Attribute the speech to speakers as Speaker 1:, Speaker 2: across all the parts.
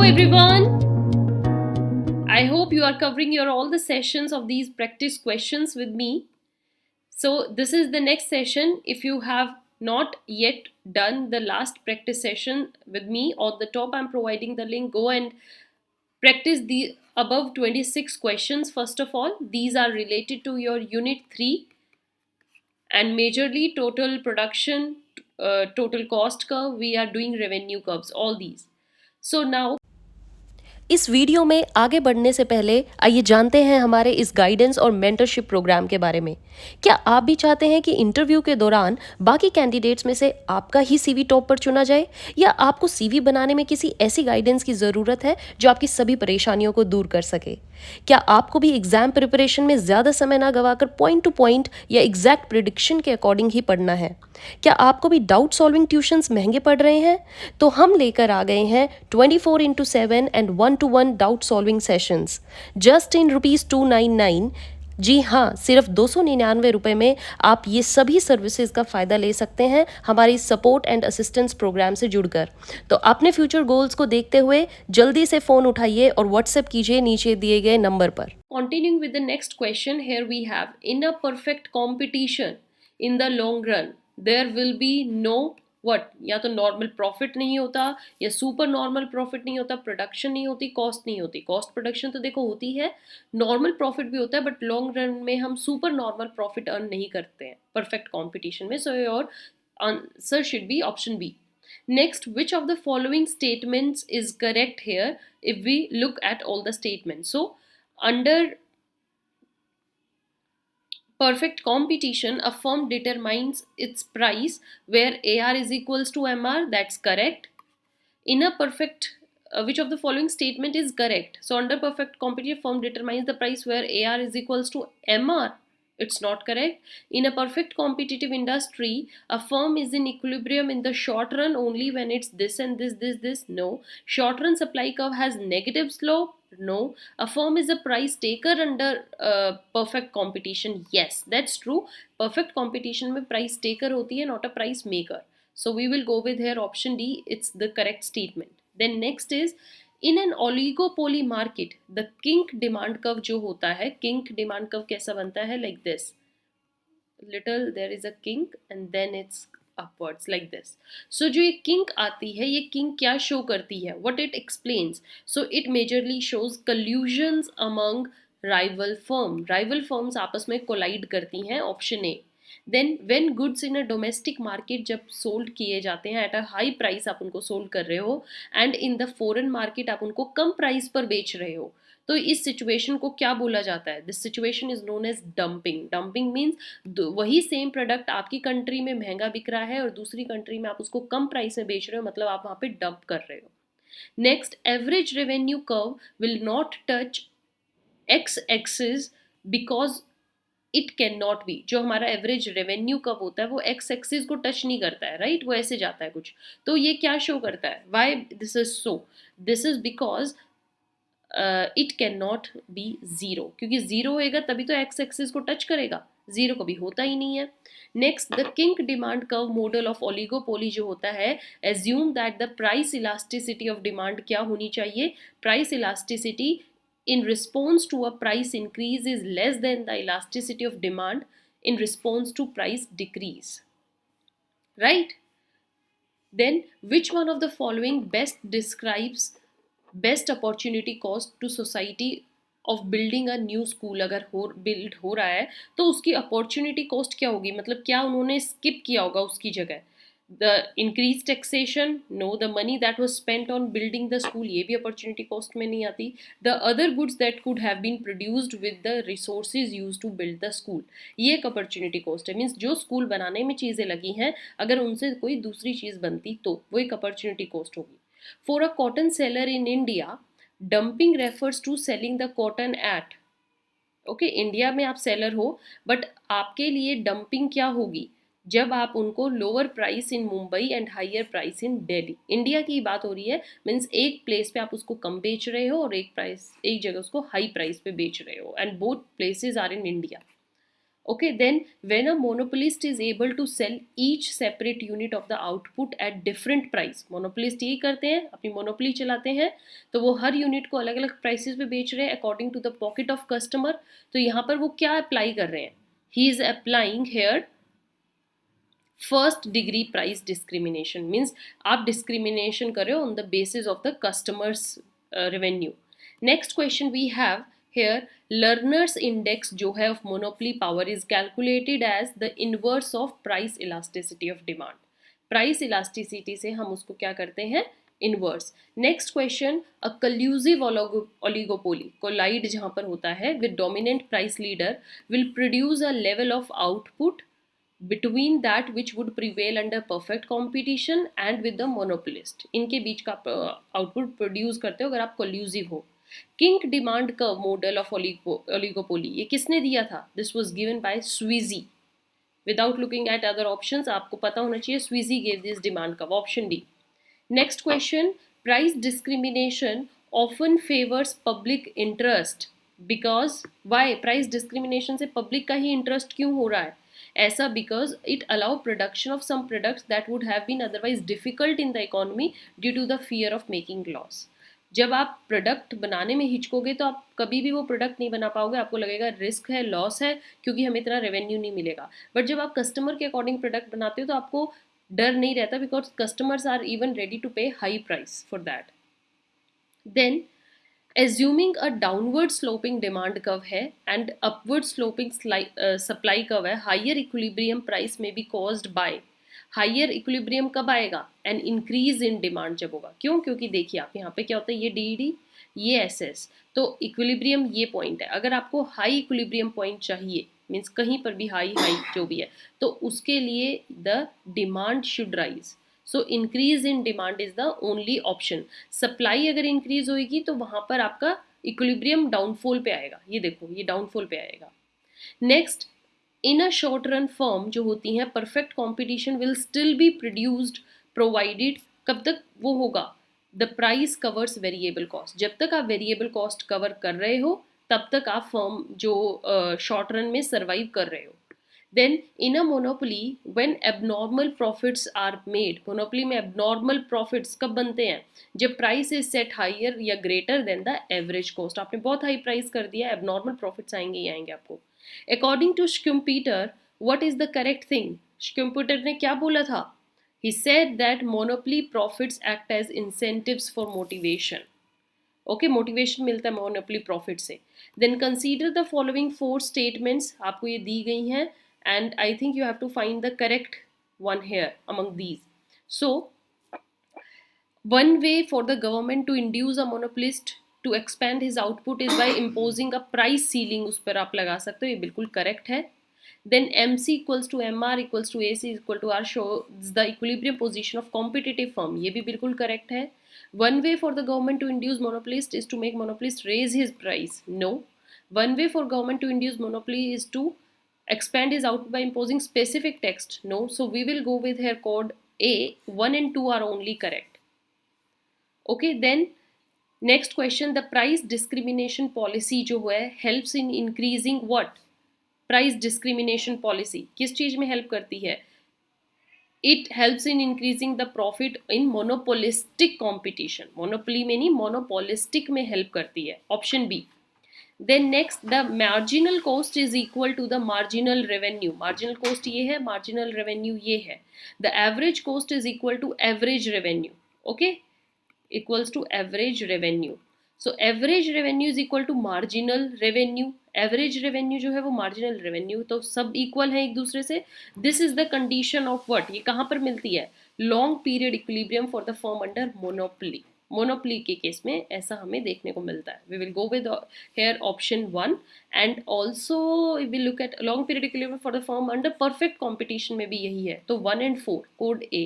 Speaker 1: Hello everyone. I hope you are covering your all the sessions of these practice questions with me. So this is the next session. If you have not yet done the last practice session with me, on the top I'm providing the link. Go and practice the above 26 questions. First of all, these are related to your unit 3 and majorly total production, total cost curve. We are doing revenue curves, all these. So now
Speaker 2: इस video में आगे बढ़ने से पहले आइए जानते हैं हमारे इस गाइडेंस और मेंटरशिप प्रोग्राम के बारे में। क्या आप भी चाहते हैं कि इंटरव्यू के दौरान बाकी कैंडिडेट्स में से आपका ही सीवी टॉप पर चुना जाए, या आपको सीवी बनाने में किसी ऐसी गाइडेंस की ज़रूरत है जो आपकी सभी परेशानियों को दूर कर सके? क्या आपको भी एग्जाम प्रिपरेशन में ज़्यादा समय ना गवाकर पॉइंट टू पॉइंट या एग्जैक्ट प्रिडिक्शन के अकॉर्डिंग ही पढ़ना है? क्या आपको भी डाउट सॉल्विंग ट्यूशंस महंगे पड़ रहे हैं? तो हम लेकर आ गए हैं 24/7 and 1-to-1 doubt solving sessions just in ₹299। जी हाँ, सिर्फ 299 रुपये में आप ये सभी सर्विसेज का फ़ायदा ले सकते हैं हमारी सपोर्ट एंड असिस्टेंस प्रोग्राम से जुड़कर। तो अपने फ्यूचर गोल्स को देखते हुए जल्दी से फ़ोन उठाइए और व्हाट्सएप कीजिए नीचे दिए गए नंबर पर।
Speaker 1: continuing with the next question, here we have, in a perfect competition in the long run there will be no what, या तो नॉर्मल प्रॉफिट नहीं होता, या सुपर नॉर्मल प्रॉफिट नहीं होता, प्रोडक्शन नहीं होती, कॉस्ट नहीं होती। कॉस्ट प्रोडक्शन तो देखो होती है, नॉर्मल प्रॉफिट भी होता है, बट लॉन्ग रन में हम सुपर नॉर्मल प्रॉफिट अर्न नहीं करते हैं परफेक्ट कॉम्पिटिशन में। So your answer should be option B. Next, which of the following statements is correct here if we look at all the statements? So, under perfect competition, a firm determines its price where AR is equals to MR. That's correct. In a perfect, which of the following statement is correct? So, under perfect competition, firm determines the price where AR is equals to MR. It's not correct. In a perfect competitive industry, a firm is in equilibrium in the short run only when it's this and this. No. Short run supply curve has negative slope. No. A firm is a price taker under perfect competition. Yes, that's true. Perfect competition में price taker होती है, not a price maker. So we will go with here option D. It's the correct statement. Then next is, in an oligopoly market, the kink demand curve जो होता है, kink demand curve कैसा बनता है? Like this. Little there is a kink and then it's upwards like this. So जो ये kink आती है, ये kink क्या show करती है? What it explains? So it majorly shows collusions among rival firm. Rival firms आपस में collide करती हैं, option A. Then when goods in a domestic market जब सोल्ड किए जाते हैं एट अ हाई प्राइस, आप उनको सोल्ड कर रहे हो, and in the foreign market आप उनको कम प्राइस पर बेच रहे हो, तो इस सिचुएशन को क्या बोला जाता है? This situation is known as dumping. Dumping means वही सेम प्रोडक्ट आपकी कंट्री में महंगा बिक रहा है और दूसरी कंट्री में आप उसको कम प्राइस में बेच रहे हो, मतलब आप वहां पे डंप कर रहे हो। Next, average revenue curve will not touch x axis because it can not be. जो हमारा एवरेज रेवेन्यू कब होता है वो एक्स एक्सिस को टच नहीं करता है, राइट? वो ऐसे जाता है कुछ। तो ये क्या शो करता है? Why this is so? This is because it can not be zero, क्योंकि जीरो होएगा तभी तो एक्स एक्सिस को टच करेगा, जीरो कभी होता ही नहीं है। Next, the kink demand curve model of oligopoly जो होता है, assume that the price elasticity of demand क्या होनी चाहिए? Price elasticity in response to a price increase is less than the elasticity of demand in response to price decrease, right? Then which one of the following best describes best opportunity cost to society of building a new school? अगर build हो रहा है तो उसकी opportunity cost क्या होगी, मतलब क्या उन्होंने स्किप किया होगा उसकी जगह? The increased taxation, no. The money that was spent on building the school, ये भी opportunity cost में नहीं आती. The other goods that could have been produced with the resources used to build the school, ये एक opportunity cost है। Means जो school बनाने में चीज़ें लगी हैं, अगर उनसे कोई दूसरी चीज़ बनती तो वो एक opportunity cost होगी। For a cotton seller in India, dumping refers to selling the cotton at, okay, India में आप सेलर हो, बट आपके लिए डंपिंग क्या होगी? जब आप उनको lower price in Mumbai and higher price in Delhi, India की बात हो रही है, मीन्स एक प्लेस पे आप उसको कम बेच रहे हो और एक जगह उसको हाई प्राइस पे बेच रहे हो, and both places are in India. Okay, then when a monopolist is able to sell each separate unit of the output at different price, monopolist यही करते हैं, अपनी मोनोपोली चलाते हैं, तो वो हर यूनिट को अलग अलग प्राइसेस पे बेच रहे हैं according to the pocket of customer. तो यहाँ पर वो क्या अप्लाई कर रहे हैं? He is applying here first degree price discrimination. Means आप डिस्क्रिमिनेशन कर रहे हो on the basis of the customers revenue. Next question we have here, learners index जो है of monopoly power is calculated as the inverse of price elasticity of demand. Price elasticity से हम उसको क्या करते हैं? इनवर्स. नेक्स्ट क्वेश्चन, अ कल्यूसिव oligopoly, collide जहां पर होता है with dominant price leader, will produce a level of output between that which would prevail under perfect competition and with the monopolist. इनके बीच का आउटपुट प्रोड्यूस करते हो अगर आप कोल्यूसिव हो. Kink demand curve model of oligopoly, ये किसने दिया था? This was given by Sweezy. Without looking at other options आपको पता होना चाहिए Sweezy gave this demand curve. Option D. Next question, price discrimination often favours public interest because why? Price discrimination से public का ही इंटरेस्ट क्यों हो रहा है ऐसा? Because it allow production of some products that would have been otherwise difficult in the economy due to the fear of making loss. जब आप प्रोडक्ट बनाने में हिचकोगे तो आप कभी भी वो प्रोडक्ट नहीं बना पाओगे, आपको लगेगा रिस्क है, लॉस है, क्योंकि हमें इतना रेवेन्यू नहीं मिलेगा. बट जब आप कस्टमर के अकॉर्डिंग प्रोडक्ट बनाते हो तो आपको डर नहीं रहता, because customers are even ready to pay high price for that. Then assuming a downward sloping demand curve है and upward sloping supply curve है, higher equilibrium price may be caused by. higher equilibrium कब आएगा? an increase in demand जब होगा. क्यों? क्योंकि देखिए आप यहाँ पे क्या होता है, ये DED, ये SS, तो इक्विलिब्रियम ये पॉइंट है. अगर आपको हाई इक्विलिब्रियम पॉइंट चाहिए, मीन्स कहीं पर भी हाई जो भी है, तो उसके लिए the demand should rise. So increase in demand is the only option. Supply अगर इंक्रीज होगी तो वहां पर आपका इक्विलिब्रियम डाउनफॉल पे आएगा. ये देखो, ये डाउनफॉल पे आएगा. Next, in a short run firm जो होती हैं, perfect competition will still be produced provided. कब तक वो होगा? The price covers variable cost. जब तक आप वेरिएबल कॉस्ट कवर कर रहे हो तब तक आप फर्म जो शॉर्ट रन में सर्वाइव कर रहे हो. Then in a monopoly when abnormal profits are made, monopoly में abnormal profits कब बनते हैं? जब price is set higher या greater than the average cost. आपने बहुत high price कर दिया, abnormal profits आएंगे ही आएंगे आपको. According to Schumpeter, what is the correct thing? Schumpeter ने क्या बोला था? He said that monopoly profits act as incentives for motivation. Okay, motivation मिलता है मोनोपोली प्रॉफिट से. Then consider the following 4 statements, आपको ये दी गई हैं, and I think you have to find the correct one here among these. So one way for the government to induce a monopolist to expand his output is by imposing a price ceiling. उस पर आप लगा सकते हो, ये बिल्कुल correct है. Then MC equals to MR equals to AC equal to R shows the equilibrium position of competitive firm. ये भी बिल्कुल करेक्ट है. One way for the government to induce monopolist is to make monopolist raise his price. No. One way for government to induce monopoly is to expand his output by imposing specific text. No. So we will go with here code A. 1 and 2 are only correct. Okay, then next question, the price discrimination policy जो है helps in increasing what? Price discrimination policy किस चीज में help करती है? It helps in increasing the profit in monopolistic competition. Monopoly में नहीं, monopolistic में help करती है. Option B. Then next, the marginal cost is equal to the marginal revenue. Marginal cost ये है, marginal revenue ये है. The average cost is equal to average revenue. Okay, equals to average revenue. So average revenue is equal to marginal revenue. Average revenue जो है वो marginal revenue, तो सब equal है एक दूसरे से. This is the condition of what? ये कहाँ पर मिलती है? Long period equilibrium for the firm under monopoly. Monopoly के केस में ऐसा हमें देखने को मिलता है. We will go with here option 1 and also we look at long period equilibrium for the firm under perfect competition में भी यही है. तो 1 and 4 code A.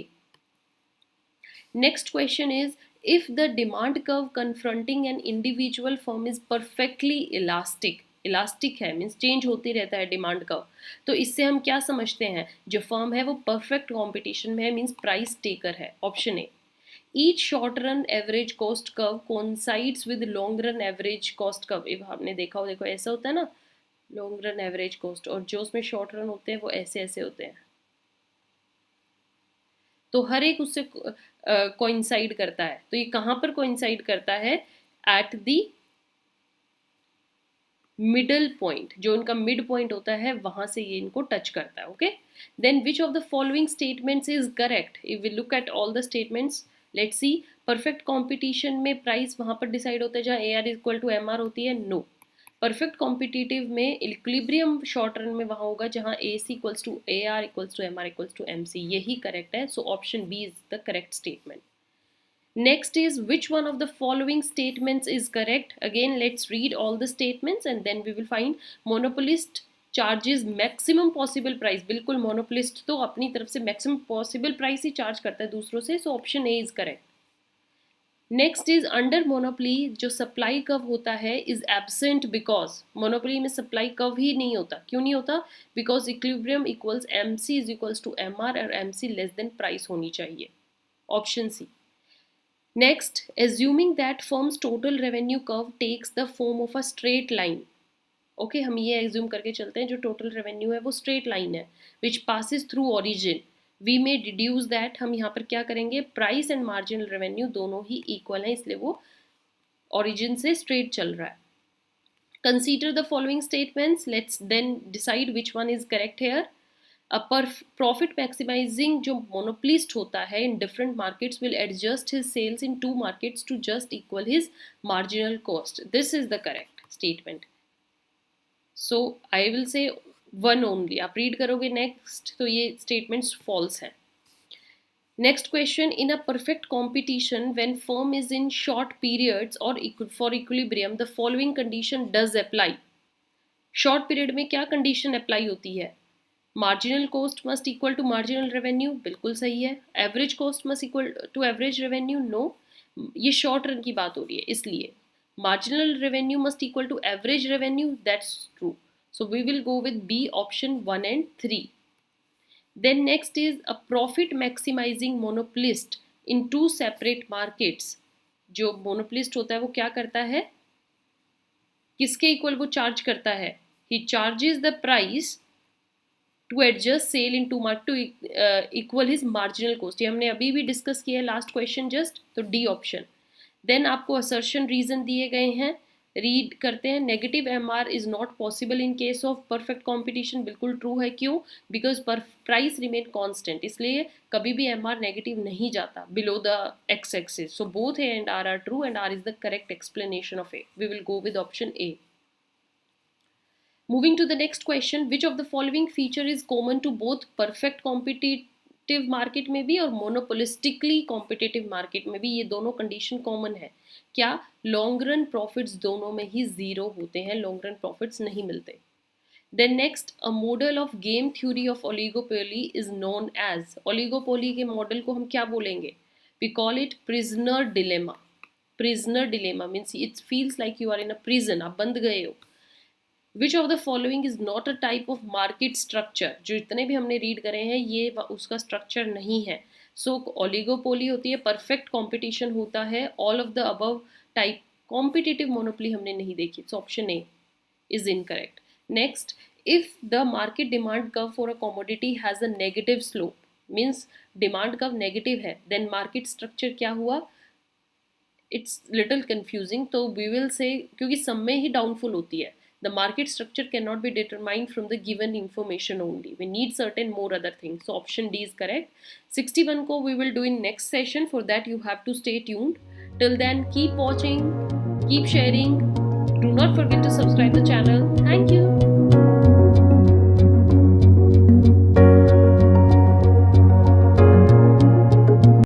Speaker 1: Next question is, if the demand curve confronting an individual firm is perfectly elastic है, means change होती रहता है demand curve, तो इससे हम क्या समझते हैं? जो फर्म है वो परफेक्ट कॉम्पिटिशन में है, मीन्स प्राइस टेकर है. Option A. Each short run average cost curve coincides with long run average cost curve. आपने देखा हो, देखो ऐसा होता है ना, लॉन्ग रन एवरेज कॉस्ट, और जो उसमें शॉर्ट रन होते हैं वो ऐसे ऐसे होते हैं। तो हर एक उससे कोइंसाइड करता है। तो ये कहाँ पर कोइंसाइड करता है? एट दी मिडल पॉइंट, जो इनका मिड पॉइंट होता है वहां से ये इनको टच करता है। Okay, then which of the following statements is correct? If we look at all the statements, let's see. Perfect competition में प्राइस वहां पर डिसाइड होता है जहाँ A R equal to M R होती है? नो। परफेक्ट कॉम्पिटिटिव में equilibrium short run में वहां होगा जहां A C equals to A R equals to M R equals to M C. यही करेक्ट है। So option B is the correct statement. Next is, which one of the following statements is correct? Again, let's read all the statements and then we will find. Monopolist charges maximum possible price. बिल्कुल monopolist तो अपनी तरफ से maximum possible price ही charge करता है दूसरों से, so option A is correct. Next is, under monopoly जो supply curve होता है is absent because monopoly में supply curve ही नहीं होता। क्यों नहीं होता? Because equilibrium equals MC is equals to MR और MC less than price होनी चाहिए। Option C. Next, assuming that firm's total revenue curve takes the form of a straight line. Okay, हम ये assume करके चलते हैं जो total revenue है वो straight line है which passes through origin. We may deduce that, हम यहाँ पर क्या करेंगे, price and marginal revenue दोनों ही equal हैं, इसलिए वो origin से straight चल रहा है। Consider the following statements. Let's then decide which one is correct here. Profit maximising जो मोनोपलिस्ट होता है in different markets will adjust his sales in two markets to just equal his marginal cost. This is the correct statement. So I will say one only. आप read करोगे next तो ये statements false हैं। Next question, in a perfect competition when firm is in short periods और for equilibrium the following condition does apply. Short period में क्या condition apply होती है? Marginal cost must equal to marginal revenue, बिल्कुल सही है। Average cost must equal to average revenue, no. ये short run की बात हो रही है इसलिए। Marginal revenue must equal to average revenue, that's true. So we will go with B, option 1 and 3। Then next is a profit maximising monopolist in two separate markets. जो monopolist होता है वो क्या करता है, किसके इक्वल वो चार्ज करता है? He charges the price to adjust sale in two market to equal his marginal cost. ये हमने अभी भी डिस्कस किया है लास्ट क्वेश्चन जस्ट, तो डी ऑप्शन। देन आपको असर्शन रीजन दिए गए हैं, रीड करते हैं। Negative M R is not possible in case of perfect competition, बिल्कुल ट्रू है। क्यों? बिकॉज प्राइस रिमेन कॉन्स्टेंट, इसलिए कभी भी एम आर नेगेटिव नहीं जाता below the X axis. So both A and R true and R is the correct explanation of A. We will go with option A. Moving to the next question, which of the following feature is common to both perfect competitive market में भी और monopolistically competitive market में भी? ये दोनों condition common है। क्या? long run profits दोनों में ही zero होते हैं, long run profits नहीं मिलते। Then next, a model of game theory of oligopoly is known as। oligopoly के model को हम क्या बोलेंगे? We call it prisoner dilemma। prisoner dilemma means it feels like you are in a prison, आप बंद गए हो। विच of the following is not a type of market structure? जो इतने भी हमने रीड करे हैं ये उसका स्ट्रक्चर नहीं है। सो ओलिगोपोली होती है, परफेक्ट कॉम्पिटिशन होता है, all of the above type. Competitive monopoly हमने नहीं देखी, so option A is incorrect. Next, if the market demand curve for a commodity has a negative slope, means demand curve negative है, then market structure क्या हुआ? It's little confusing. तो we will say, क्योंकि सब में ही downfall होती है, the market structure cannot be determined from the given information only. We need certain more other things. So option D is correct. 61 ko we will do in next session. For that you have to stay tuned. Till then, keep watching, keep sharing. Do not forget to subscribe the channel.